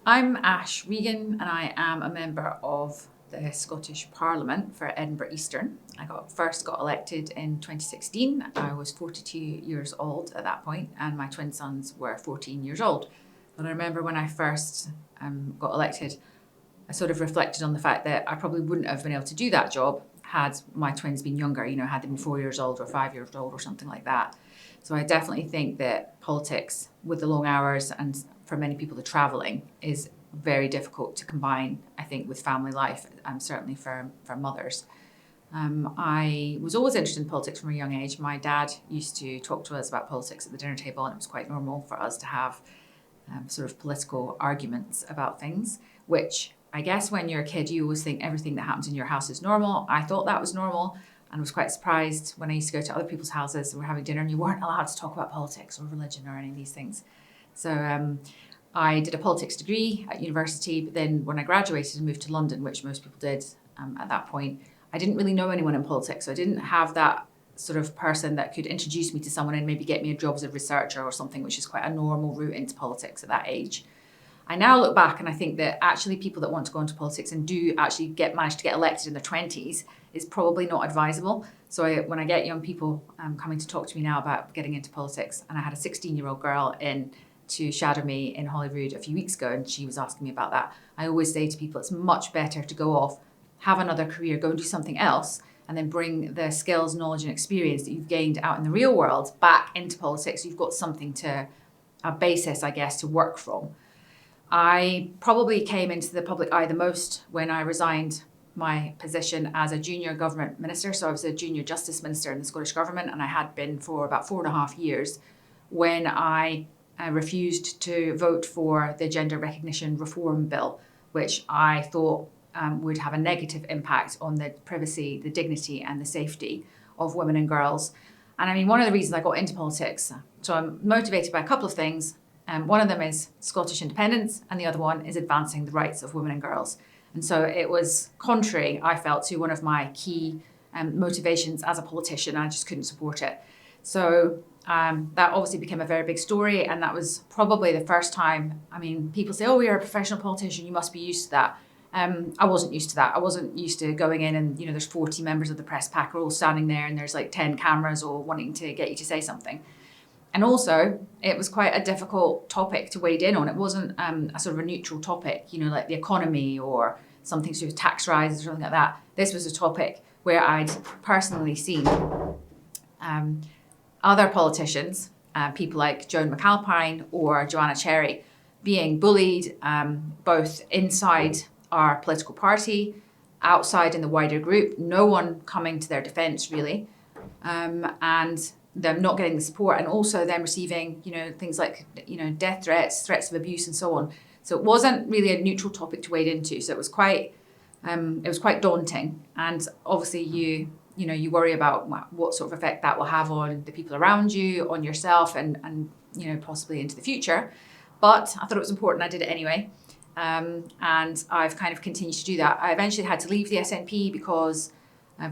I'm Ash Regan and I am a member of the Scottish Parliament for Edinburgh Eastern. I first got elected in 2016. I was 42 years old at that point and my twin sons were 14 years old. But I remember when I first got elected, I sort of reflected on the fact that I probably wouldn't have been able to do that job had my twins been younger, had they been 4 years old or 5 years old or something like that. So I definitely think that politics with the long hours and for many people the travelling is very difficult to combine, I think, with family life, certainly for mothers. I was always interested in politics from a young age. My dad used to talk to us about politics at the dinner table, and it was quite normal for us to have sort of political arguments about things, which I guess when you're a kid, you always think everything that happens in your house is normal. I thought that was normal and was quite surprised when I used to go to other people's houses and we're having dinner and you weren't allowed to talk about politics or religion or any of these things. So I did a politics degree at university, but then when I graduated and moved to London, which most people did at that point, I didn't really know anyone in politics. So I didn't have that sort of person that could introduce me to someone and maybe get me a job as a researcher or something, which is quite a normal route into politics at that age. I now look back and I think that actually people that want to go into politics and do actually manage to get elected in their 20s is probably not advisable. So when I get young people coming to talk to me now about getting into politics, and I had a 16-year-old girl in to shadow me in Holyrood a few weeks ago and she was asking me about that, I always say to people it's much better to go off, have another career, go and do something else, and then bring the skills, knowledge and experience that you've gained out in the real world back into politics. You've got something a basis, I guess, to work from. I probably came into the public eye the most when I resigned my position as a junior government minister. So I was a junior justice minister in the Scottish government and I had been for about 4.5 years when I refused to vote for the Gender Recognition Reform Bill, which I thought would have a negative impact on the privacy, the dignity and the safety of women and girls. And I mean, one of the reasons I got into politics, so I'm motivated by a couple of things. One of them is Scottish independence and the other one is advancing the rights of women and girls. And so it was contrary, I felt, to one of my key motivations as a politician. I just couldn't support it. So that obviously became a very big story, and that was probably the first time. I mean, people say, oh, you're a professional politician, you must be used to that. I wasn't used to that. I wasn't used to going in and, there's 40 members of the press pack are all standing there and there's like 10 cameras all wanting to get you to say something. And also, it was quite a difficult topic to wade in on. It wasn't a sort of a neutral topic, like the economy or something to do with tax rises or something like that. This was a topic where I'd personally seen other politicians, people like Joan McAlpine or Joanna Cherry, being bullied both inside our political party, outside in the wider group, no one coming to their defence really, and them not getting the support, and also them receiving, things like, death threats, threats of abuse and so on. So it wasn't really a neutral topic to wade into. So it was quite daunting. And obviously you worry about what sort of effect that will have on the people around you, on yourself and possibly into the future. But I thought it was important. I did it anyway. And I've kind of continued to do that. I eventually had to leave the SNP because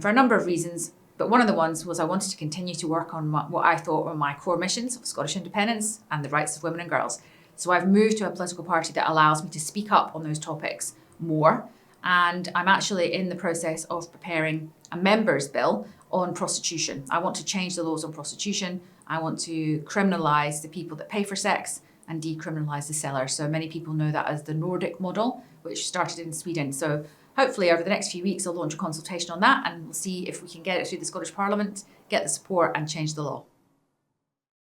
for a number of reasons. But one of the ones was I wanted to continue to work on what I thought were my core missions of Scottish independence and the rights of women and girls. So I've moved to a political party that allows me to speak up on those topics more. And I'm actually in the process of preparing a members' bill on prostitution. I want to change the laws on prostitution. I want to criminalise the people that pay for sex and decriminalise the seller. So many people know that as the Nordic model, which started in Sweden. So hopefully over the next few weeks, I'll launch a consultation on that and we'll see if we can get it through the Scottish Parliament, get the support and change the law.